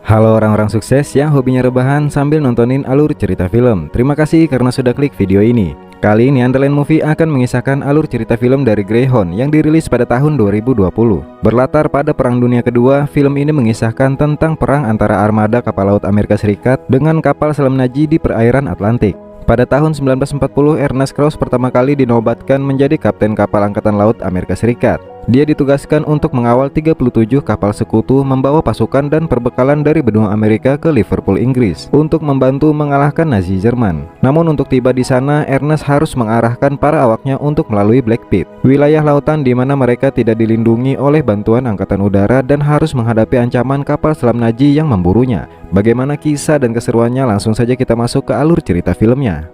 Halo orang-orang sukses yang hobinya rebahan sambil nontonin alur cerita film. Terima kasih karena sudah klik video ini. Kali ini Underland Movie akan mengisahkan alur cerita film dari Greyhound yang dirilis pada tahun 2020. Berlatar pada Perang Dunia Kedua, film ini mengisahkan tentang perang antara armada kapal laut Amerika Serikat dengan kapal selam Nazi di perairan Atlantik. Pada tahun 1940, Ernest Krause pertama kali dinobatkan menjadi kapten kapal angkatan laut Amerika Serikat. Dia ditugaskan untuk mengawal 37 kapal sekutu membawa pasukan dan perbekalan dari benua Amerika ke Liverpool, Inggris untuk membantu mengalahkan Nazi Jerman. Namun untuk tiba di sana, Ernest harus mengarahkan para awaknya untuk melalui Black Pit, wilayah lautan di mana mereka tidak dilindungi oleh bantuan angkatan udara dan harus menghadapi ancaman kapal selam Nazi yang memburunya. Bagaimana kisah dan keseruannya? Langsung saja kita masuk ke alur cerita filmnya.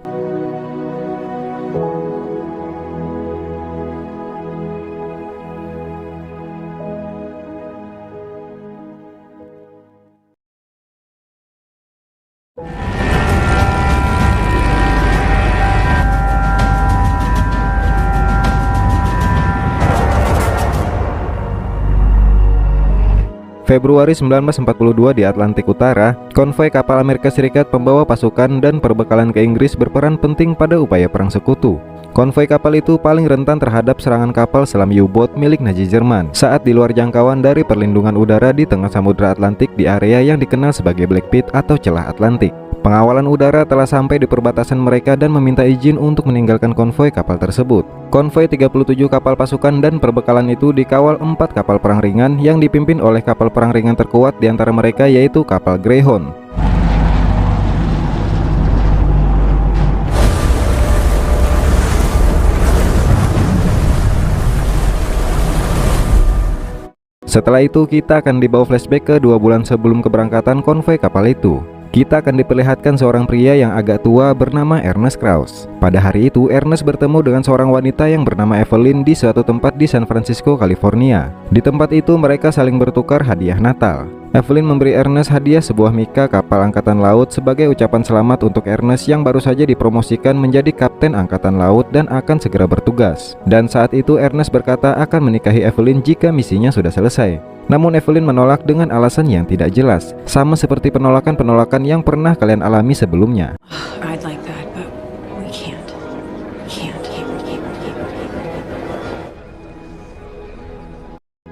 Februari 1942 di Atlantik Utara, konvoi kapal Amerika Serikat pembawa pasukan dan perbekalan ke Inggris berperan penting pada upaya perang sekutu. Konvoi kapal itu paling rentan terhadap serangan kapal selam U-boat milik Nazi Jerman saat di luar jangkauan dari perlindungan udara di tengah Samudra Atlantik di area yang dikenal sebagai Black Pit atau celah Atlantik. Pengawalan udara telah sampai di perbatasan mereka dan meminta izin untuk meninggalkan konvoi kapal tersebut. Konvoi 37 kapal pasukan dan perbekalan itu dikawal 4 kapal perang ringan yang dipimpin oleh kapal perang ringan terkuat di antara mereka, yaitu kapal Greyhound. Setelah itu kita akan dibawa flashback ke 2 bulan sebelum keberangkatan konvoi kapal itu. Kita akan diperlihatkan seorang pria yang agak tua bernama Ernest Krause. Pada hari itu, Ernest bertemu dengan seorang wanita yang bernama Evelyn di suatu tempat di San Francisco, California. Di tempat itu mereka saling bertukar hadiah Natal. Evelyn memberi Ernest hadiah sebuah mika kapal angkatan laut sebagai ucapan selamat untuk Ernest yang baru saja dipromosikan menjadi kapten angkatan laut dan akan segera bertugas. Dan saat itu Ernest berkata akan menikahi Evelyn jika misinya sudah selesai. Namun Evelyn menolak dengan alasan yang tidak jelas, sama seperti penolakan-penolakan yang pernah kalian alami sebelumnya.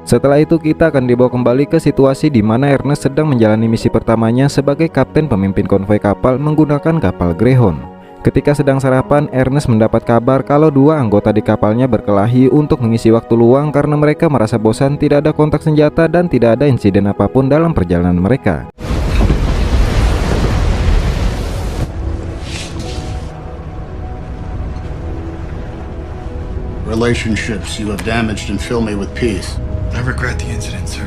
Setelah itu kita akan dibawa kembali ke situasi di mana Ernest sedang menjalani misi pertamanya sebagai kapten pemimpin konvoi kapal menggunakan kapal Greyhound. Ketika sedang sarapan, Ernest mendapat kabar kalau 2 anggota di kapalnya berkelahi untuk mengisi waktu luang karena mereka merasa bosan, tidak ada kontak senjata dan tidak ada insiden apapun dalam perjalanan mereka. Relationships you have damaged and fill me with peace. I regret the incident, sir.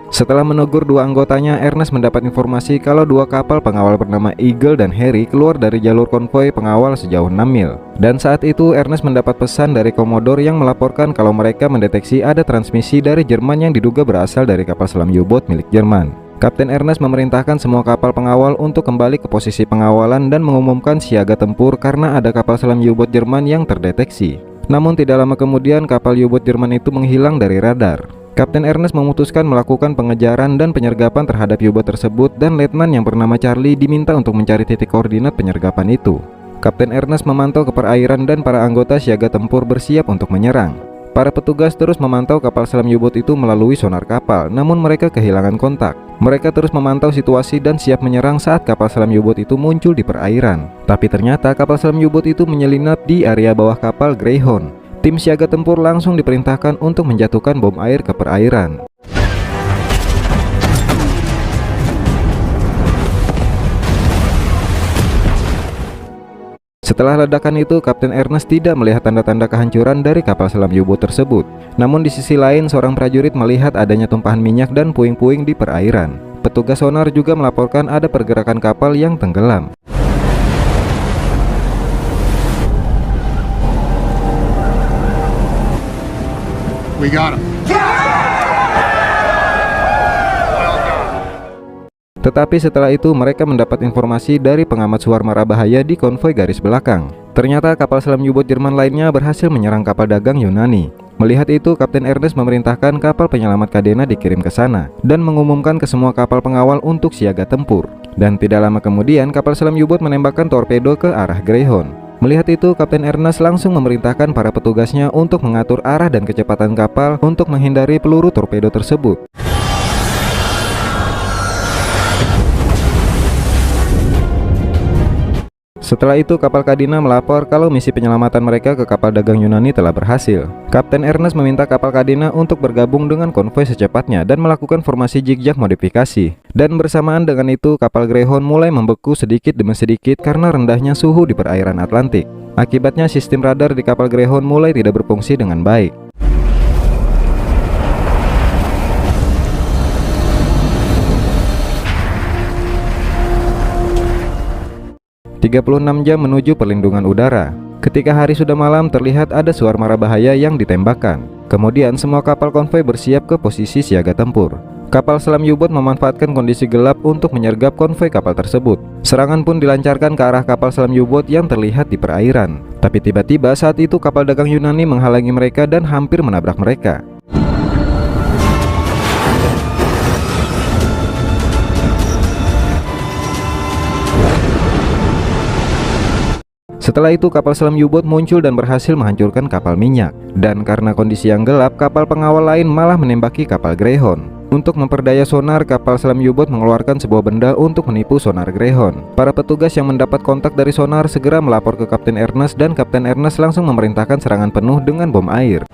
Setelah menegur 2 anggotanya, Ernest mendapat informasi kalau 2 kapal pengawal bernama Eagle dan Harry keluar dari jalur konvoi pengawal sejauh 6 mil. Dan saat itu Ernest mendapat pesan dari Commodore yang melaporkan kalau mereka mendeteksi ada transmisi dari Jerman yang diduga berasal dari kapal selam U-boat milik Jerman. Kapten Ernest memerintahkan semua kapal pengawal untuk kembali ke posisi pengawalan dan mengumumkan siaga tempur karena ada kapal selam U-boat Jerman yang terdeteksi. Namun tidak lama kemudian kapal U-boat Jerman itu menghilang dari radar. Kapten Ernest memutuskan melakukan pengejaran dan penyergapan terhadap U-boat tersebut dan letnan yang bernama Charlie diminta untuk mencari titik koordinat penyergapan itu. Kapten Ernest memantau ke perairan dan para anggota siaga tempur bersiap untuk menyerang. Para petugas terus memantau kapal selam U-boat itu melalui sonar kapal, namun mereka kehilangan kontak. Mereka terus memantau situasi dan siap menyerang saat kapal selam U-boat itu muncul di perairan. Tapi ternyata kapal selam U-boat itu menyelinap di area bawah kapal Greyhound. Tim siaga tempur langsung diperintahkan untuk menjatuhkan bom air ke perairan. Setelah ledakan itu, Kapten Ernest tidak melihat tanda-tanda kehancuran dari kapal selam U-boat tersebut. Namun di sisi lain, seorang prajurit melihat adanya tumpahan minyak dan puing-puing di perairan. Petugas sonar juga melaporkan ada pergerakan kapal yang tenggelam. We got him. Tetapi setelah itu mereka mendapat informasi dari pengamat suar mara bahaya di konvoi garis belakang. Ternyata kapal selam U-boat Jerman lainnya berhasil menyerang kapal dagang Yunani. Melihat itu, Kapten Ernest memerintahkan kapal penyelamat Kadena dikirim ke sana dan mengumumkan ke semua kapal pengawal untuk siaga tempur. Dan tidak lama kemudian, kapal selam U-boat menembakkan torpedo ke arah Greyhound. Melihat itu, Kapten Ernest langsung memerintahkan para petugasnya untuk mengatur arah dan kecepatan kapal untuk menghindari peluru torpedo tersebut. Setelah itu, kapal Kadena melapor kalau misi penyelamatan mereka ke kapal dagang Yunani telah berhasil. Kapten Ernest meminta kapal Kadena untuk bergabung dengan konvoi secepatnya dan melakukan formasi zigzag modifikasi. Dan bersamaan dengan itu, kapal Greyhound mulai membeku sedikit demi sedikit karena rendahnya suhu di perairan Atlantik. Akibatnya, sistem radar di kapal Greyhound mulai tidak berfungsi dengan baik. 36 jam menuju perlindungan udara. Ketika hari sudah malam, terlihat ada suara mara bahaya yang ditembakkan. Kemudian semua kapal konvoi bersiap ke posisi siaga tempur. Kapal selam U-boat memanfaatkan kondisi gelap untuk menyergap konvoi kapal tersebut. Serangan pun dilancarkan ke arah kapal selam U-boat yang terlihat di perairan. Tapi tiba-tiba saat itu kapal dagang Yunani menghalangi mereka dan hampir menabrak mereka. Setelah itu, kapal selam U-boat muncul dan berhasil menghancurkan kapal minyak. Dan karena kondisi yang gelap, kapal pengawal lain malah menembaki kapal Greyhound. Untuk memperdaya sonar, kapal selam U-boat mengeluarkan sebuah benda untuk menipu sonar Greyhound. Para petugas yang mendapat kontak dari sonar segera melapor ke Kapten Ernest dan Kapten Ernest langsung memerintahkan serangan penuh dengan bom air.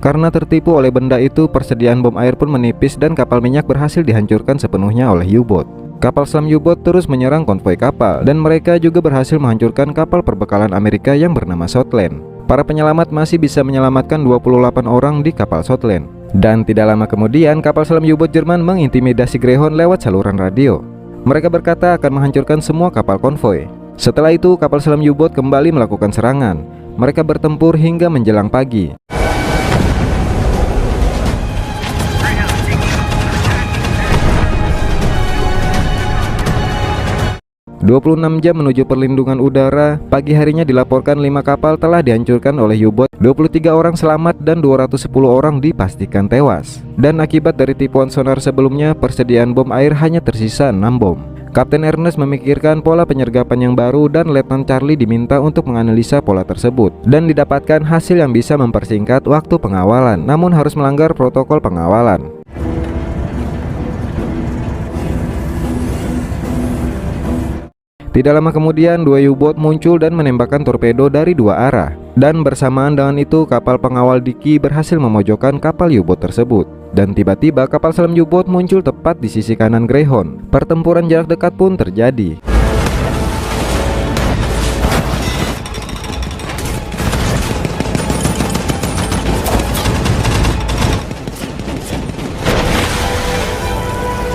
Karena tertipu oleh benda itu, persediaan bom air pun menipis dan kapal minyak berhasil dihancurkan sepenuhnya oleh U-boat. Kapal selam U-boat terus menyerang konvoi kapal dan mereka juga berhasil menghancurkan kapal perbekalan Amerika yang bernama Southland. Para penyelamat masih bisa menyelamatkan 28 orang di kapal Southland. Dan tidak lama kemudian, kapal selam U-boat Jerman mengintimidasi Greyhound lewat saluran radio. Mereka berkata akan menghancurkan semua kapal konvoi. Setelah itu, kapal selam U-boat kembali melakukan serangan. Mereka bertempur hingga menjelang pagi. 26 jam menuju perlindungan udara, pagi harinya dilaporkan 5 kapal telah dihancurkan oleh U-boat, 23 orang selamat dan 210 orang dipastikan tewas. Dan akibat dari tipuan sonar sebelumnya, persediaan bom air hanya tersisa 6 bom. Kapten Ernest memikirkan pola penyergapan yang baru dan Letnan Charlie diminta untuk menganalisa pola tersebut dan didapatkan hasil yang bisa mempersingkat waktu pengawalan, namun harus melanggar protokol pengawalan. Tidak lama kemudian, 2 U-boat muncul dan menembakkan torpedo dari 2 arah. Dan bersamaan dengan itu, kapal pengawal Dicky berhasil memojokkan kapal U-boat tersebut. Dan tiba-tiba kapal selam U-boat muncul tepat di sisi kanan Greyhound. Pertempuran jarak dekat pun terjadi.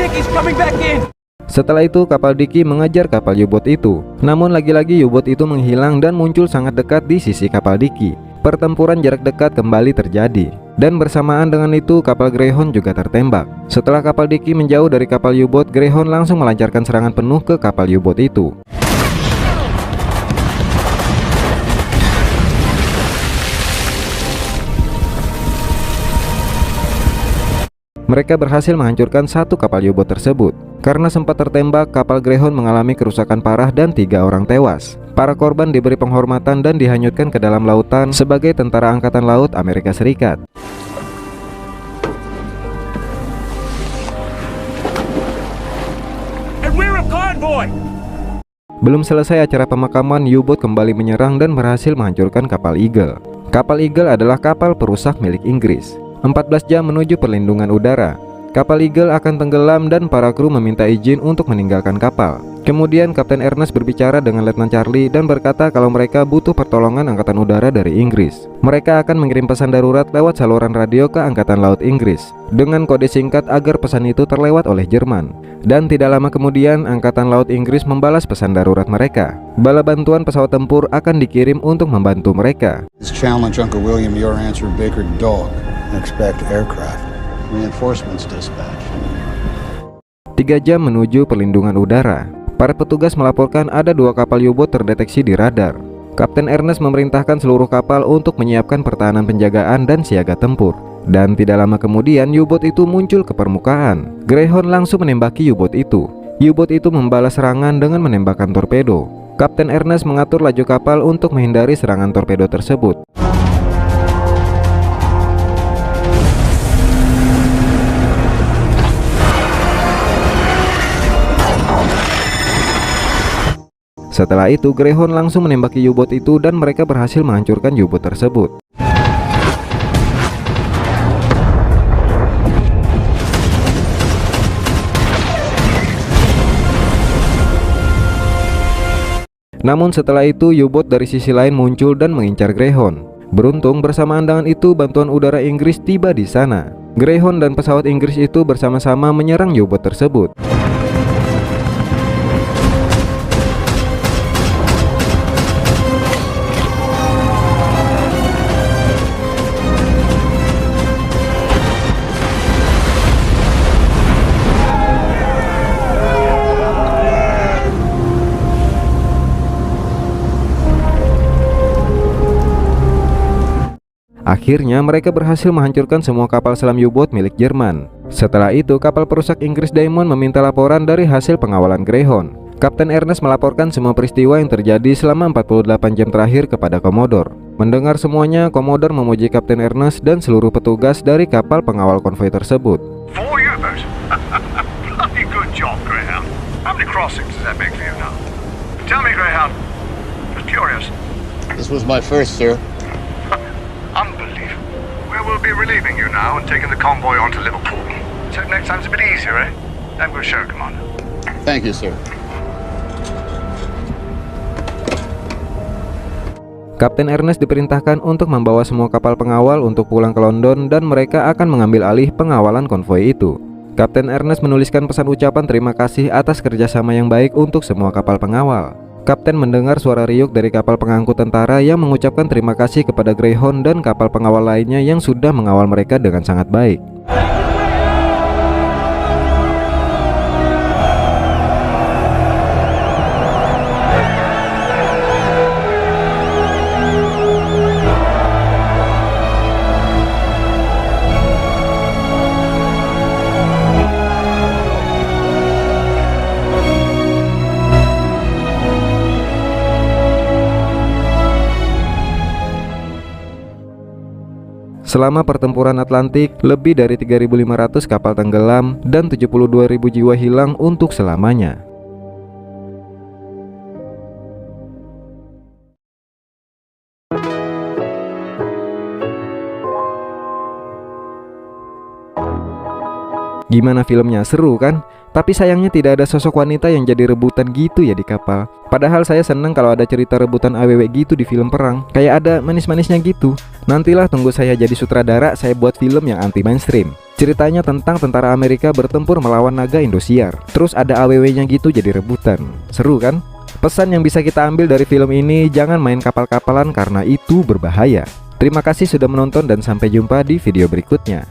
Dicky's coming back in. Setelah itu, kapal Dicky mengejar kapal U-boat itu. Namun lagi-lagi U-boat itu menghilang dan muncul sangat dekat di sisi kapal Dicky. Pertempuran jarak dekat kembali terjadi. Dan bersamaan dengan itu, kapal Greyhound juga tertembak. Setelah kapal Dicky menjauh dari kapal U-boat, Greyhound langsung melancarkan serangan penuh ke kapal U-boat itu. Mereka berhasil menghancurkan 1 kapal U-boat tersebut. Karena sempat tertembak, kapal Greyhound mengalami kerusakan parah dan 3 orang tewas. Para korban diberi penghormatan dan dihanyutkan ke dalam lautan sebagai tentara angkatan laut Amerika Serikat. Belum selesai acara pemakaman, U-boat kembali menyerang dan berhasil menghancurkan kapal Eagle. Kapal Eagle adalah kapal perusak milik Inggris. 14 jam menuju perlindungan udara. Kapal Eagle akan tenggelam dan para kru meminta izin untuk meninggalkan kapal. Kemudian Kapten Ernest berbicara dengan Letnan Charlie dan berkata kalau mereka butuh pertolongan angkatan udara dari Inggris. Mereka akan mengirim pesan darurat lewat saluran radio ke Angkatan Laut Inggris dengan kode singkat agar pesan itu terlewat oleh Jerman. Dan tidak lama kemudian Angkatan Laut Inggris membalas pesan darurat mereka. Bala bantuan pesawat tempur akan dikirim untuk membantu mereka. This challenge, Uncle William, your answer, Baker Dog. Expect aircraft. Reinforcements dispatched. 3 jam menuju perlindungan udara. Para petugas melaporkan ada 2 kapal U-boat terdeteksi di radar. Kapten Ernest memerintahkan seluruh kapal untuk menyiapkan pertahanan penjagaan dan siaga tempur. Dan tidak lama kemudian U-boat itu muncul ke permukaan. Greyhound langsung menembaki U-boat itu. U-boat itu membalas serangan dengan menembakkan torpedo. Kapten Ernest mengatur laju kapal untuk menghindari serangan torpedo tersebut. Setelah itu, Greyhound langsung menembaki U-boat itu dan mereka berhasil menghancurkan U-boat tersebut. Namun setelah itu U-boat dari sisi lain muncul dan mengincar Greyhound. Beruntung bersamaan dengan itu bantuan udara Inggris tiba di sana. Greyhound dan pesawat Inggris itu bersama-sama menyerang U-boat tersebut. Akhirnya mereka berhasil menghancurkan semua kapal selam U-boat milik Jerman. Setelah itu kapal perusak Inggris Diamond meminta laporan dari hasil pengawalan Greyhound. Kapten Ernest melaporkan semua peristiwa yang terjadi selama 48 jam terakhir kepada Commodore. Mendengar semuanya, Commodore memuji Kapten Ernest dan seluruh petugas dari kapal pengawal konvoi tersebut. 4 U-boats. Bloody good job, Greyhound. How many crossings does that make for you now? Tell me, Greyhound. Just curious. This was my first, sir. Unbelievable. We will be relieving you now and taking the convoy on to Liverpool. So next time's a bit easier, eh? Then we'll show, Commander. Thank you, sir. Kapten Ernest diperintahkan untuk membawa semua kapal pengawal untuk pulang ke London dan mereka akan mengambil alih pengawalan konvoi itu. Kapten Ernest menuliskan pesan ucapan terima kasih atas kerjasama yang baik untuk semua kapal pengawal. Kapten mendengar suara riuk dari kapal pengangkut tentara yang mengucapkan terima kasih kepada Greyhound dan kapal pengawal lainnya yang sudah mengawal mereka dengan sangat baik. Selama pertempuran Atlantik, lebih dari 3.500 kapal tenggelam dan 72.000 jiwa hilang untuk selamanya. Gimana filmnya? Seru kan? Tapi sayangnya tidak ada sosok wanita yang jadi rebutan gitu ya di kapal. Padahal saya seneng kalau ada cerita rebutan AWW gitu di film perang. Kayak ada manis-manisnya gitu. Nantilah tunggu saya jadi sutradara, saya buat film yang anti mainstream. Ceritanya tentang tentara Amerika bertempur melawan naga Indosiar. Terus ada AWW-nya gitu jadi rebutan. Seru kan? Pesan yang bisa kita ambil dari film ini, jangan main kapal-kapalan karena itu berbahaya. Terima kasih sudah menonton dan sampai jumpa di video berikutnya.